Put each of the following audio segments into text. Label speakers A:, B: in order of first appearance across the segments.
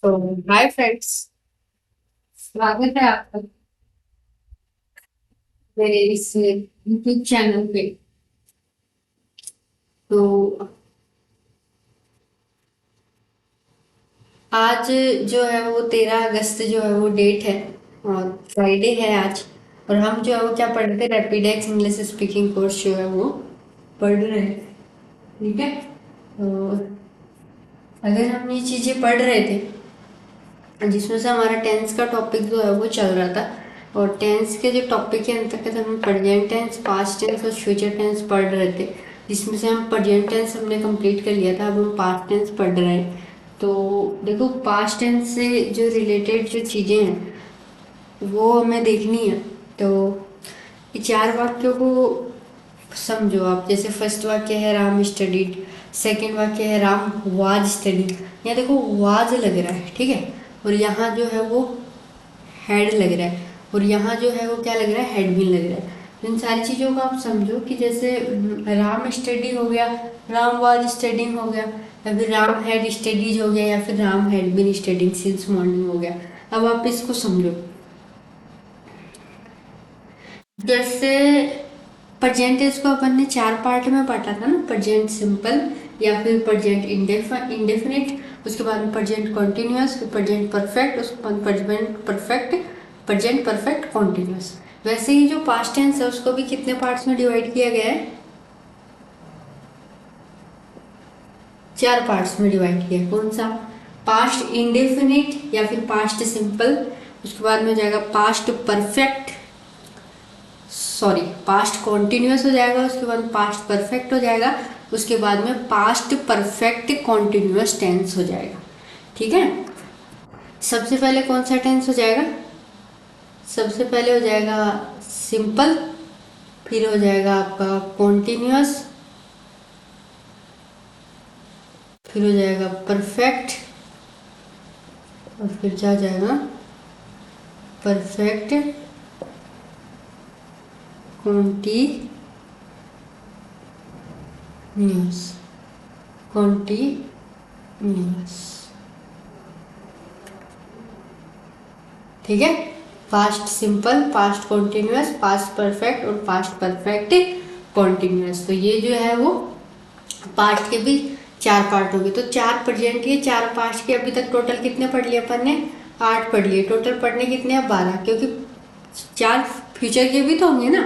A: तो hi friends, स्वागत है आपका मेरे इस यूट्यूब चैनल पे। तो आज जो है वो 13 अगस्त जो है वो डेट है और फ्राइडे है आज। और हम जो है वो क्या पढ़ रहे थे, रैपिडेक्स इंग्लिश स्पीकिंग कोर्स जो है वो पढ़ रहे हैं। ठीक है। तो अगर हम ये चीज़ें पढ़ रहे थे जिसमें से हमारा टेंस का टॉपिक जो है वो चल रहा था। और टेंस के जो टॉपिक के अंतर्गत हम प्रेजेंट टेंस, पास्ट टेंस और फ्यूचर टेंस पढ़ रहे थे, जिसमें से हम प्रेजेंट टेंस हमने कंप्लीट कर लिया था। अब हम पास्ट टेंस पढ़ रहे हैं। तो देखो, पास्ट टेंस से जो रिलेटेड जो चीज़ें हैं वो हमें देखनी है। तो ये 4 वाक्यों को समझो आप। जैसे फर्स्ट वाक्य है राम स्टडीड, सेकंड वाक्य है राम वाज स्टडीड। यहाँ देखो वाज लग रहा है, ठीक है। और यहाँ जो है वो हेड लग रहा है, और यहाँ जो है वो क्या लग रहा है, हेड भी लग रहा है। तो इन सारी चीज़ों को आप समझो कि जैसे राम स्टडी हो गया, राम वाज स्टडिंग हो गया, या फिर राम हैड स्टडीज हो गया, या फिर Ram had been studying since morning हो गया। अब आप इसको समझो। जैसे प्रेजेंट इसको अपन ने 4 पार्ट में बांटा था ना, प्रेजेंट सिंपल, या फिर प्रेजेंट इंडेफिनिट, उसके बाद में प्रेजेंट कॉन्टिन्यूस, फिर प्रेजेंट परफेक्ट, उसके बाद प्रेजेंट परफेक्ट कॉन्टिन्यूस। वैसे ही जो पास्ट टेंस है उसको भी कितने पार्ट्स में डिवाइड किया गया है, 4 पार्ट्स में डिवाइड किया है। कौन सा? पास्ट इंडेफिनिट या फिर पास्ट सिंपल, उसके बाद में हो जाएगा past perfect, sorry past continuous हो जाएगा, उसके बाद पास्ट परफेक्ट हो जाएगा, उसके बाद में पास्ट परफेक्ट कॉन्टिन्यूस टेंस हो जाएगा। ठीक है। सबसे पहले कौन सा टेंस हो जाएगा? सबसे पहले हो जाएगा सिंपल, फिर हो जाएगा आपका कॉन्टिन्यूस, फिर हो जाएगा परफेक्ट, और फिर क्या हो जाएगा, परफेक्ट कॉन्टिन्यूस, कॉन्टिन्यूस। ठीक है। Past simple, past continuous, past perfect और पास्ट परफेक्ट कॉन्टिन्यूस। तो ये जो है वो पास्ट के भी 4 पार्ट हो गए। तो 4 प्रेजेंट के, 4 पास्ट के। अभी तक टोटल कितने पढ़ लिए अपन ने? 8 पढ़ लिए। टोटल पढ़ने कितने हैं? 12, क्योंकि 4 फ्यूचर के भी तो होंगे ना।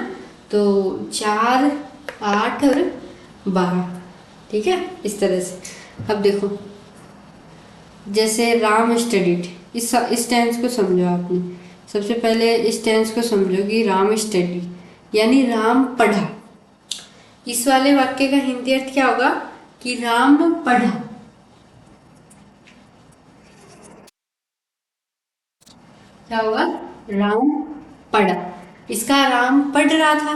A: तो 4, 8 और 12। ठीक है, इस तरह से। अब देखो, जैसे राम स्टडीड, इस टेंस को समझो आपने। सबसे पहले इस टेंस को समझो कि राम स्टडी यानी राम पढ़ा। इस वाले वाक्य का हिंदी अर्थ क्या होगा कि राम पढ़ा। क्या होगा? राम पढ़ा। इसका राम पढ़ रहा था।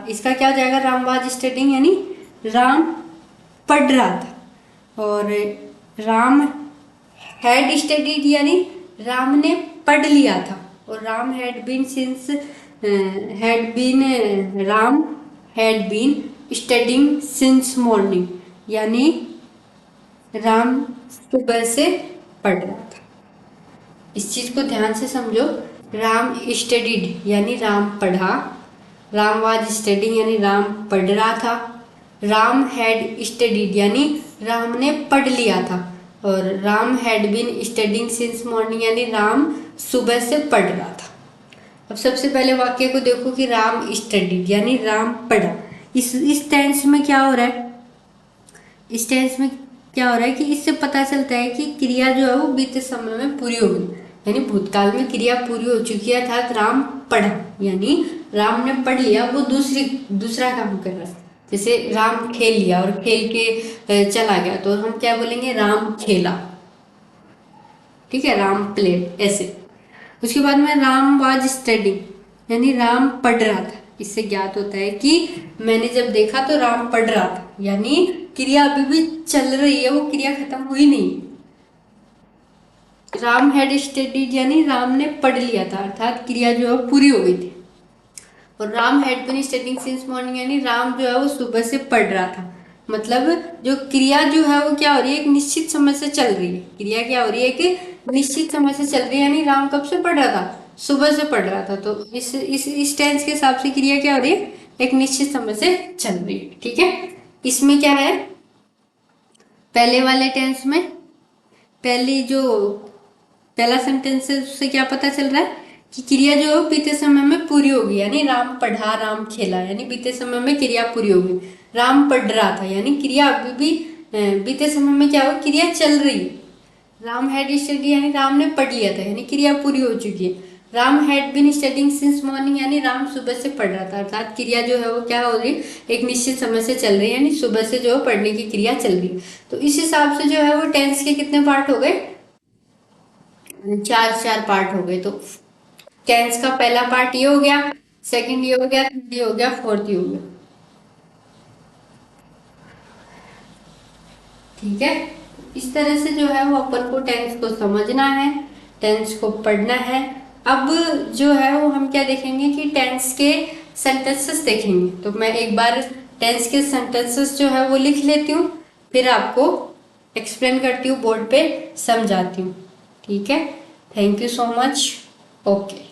A: इसका क्या हो जाएगा? राम वाज स्टडिंग यानी राम पढ़ रहा था। और राम हैड स्टडीड यानी राम ने पढ़ लिया था। और Ram had been since, had been, Ram had been studying since morning यानी राम सुबह से पढ़ रहा था। इस चीज को ध्यान से समझो। राम स्टडीड यानी राम पढ़ा, राम वाज स्टडिंग यानी राम पढ़ रहा था, राम हैड स्टडीड यानी राम ने पढ़ लिया था, और Ram had been studying since morning यानी राम सुबह से पढ़ रहा था। अब सबसे पहले वाक्य को देखो कि राम स्टडीड यानी राम पढ़ा। इस टेंस में क्या हो रहा है? इस टेंस में क्या हो रहा है कि इससे पता चलता है कि क्रिया जो है वो बीते समय में पूरी हो गई, यानी भूतकाल में क्रिया पूरी हो चुकी है, अर्थात राम पढ़ा यानी राम ने पढ़ लिया, वो दूसरा काम कर रहा है। जैसे राम खेल लिया और खेल के चला गया, तो हम क्या बोलेंगे? राम खेला। ठीक है, राम प्लेड, ऐसे। उसके बाद में राम वाज स्टडिंग यानी राम पढ़ रहा था। इससे ज्ञात होता है कि मैंने जब देखा तो राम पढ़ रहा था, यानी क्रिया अभी भी चल रही है, वो क्रिया खत्म हुई नहीं। राम हैड स्टडीड यानी राम ने पढ़ लिया था, अर्थात क्रिया जो है पूरी हो गई थी। और Ram had been studying since morning यानी राम जो है वो सुबह से पढ़ रहा था। मतलब जो क्रिया जो है वो क्या हो रही है, एक निश्चित समय से चल रही है। क्रिया क्या हो रही है, एक निश्चित समय से चल रही है। यानी राम कब से पढ़ रहा था, सुबह से पढ़ रहा था। तो इस टेंस के हिसाब से क्रिया क्या हो रही है, एक निश्चित समय से चल रही है। ठीक है, इसमें क्या है, पहले वाले टेंस में पहली जो पहला सेंटेंस है उससे क्या पता चल रहा है कि क्रिया जो है बीते समय में पूरी होगी। यानी राम पढ़ा, राम खेला, यानी बीते समय में क्रिया पूरी होगी। राम पढ़ रहा था, यानी क्रिया अभी भी बीते समय में क्या होगी, क्रिया चल रही है। राम हैड स्टडी, यानी राम ने पढ़ लिया था, यानी क्रिया पूरी हो चुकी है। Ram had been studying since morning, यानी राम सुबह से पढ़ रहा था। अर्थात क्रिया जो है वो क्या हो रही है, एक निश्चित समय से चल रही है, यानी सुबह से जो पढ़ने की क्रिया चल रही है। तो इस हिसाब से जो है वो टेंस के कितने पार्ट हो गए, चार चार पार्ट हो गए। तो टेंस का पहला पार्ट ये हो गया, सेकंड ये हो गया, थर्ड ये हो गया, फोर्थ ये हो गया। ठीक है, इस तरह से जो है वो अपन को टेंस को समझना है, टेंस को पढ़ना है। अब जो है वो हम क्या देखेंगे कि टेंस के सेंटेंसेस देखेंगे। तो मैं एक बार टेंस के सेंटेंसेस जो है वो लिख लेती हूँ, फिर आपको एक्सप्लेन करती हूँ, बोर्ड पे समझाती हूँ। ठीक है, thank you so much. Okay.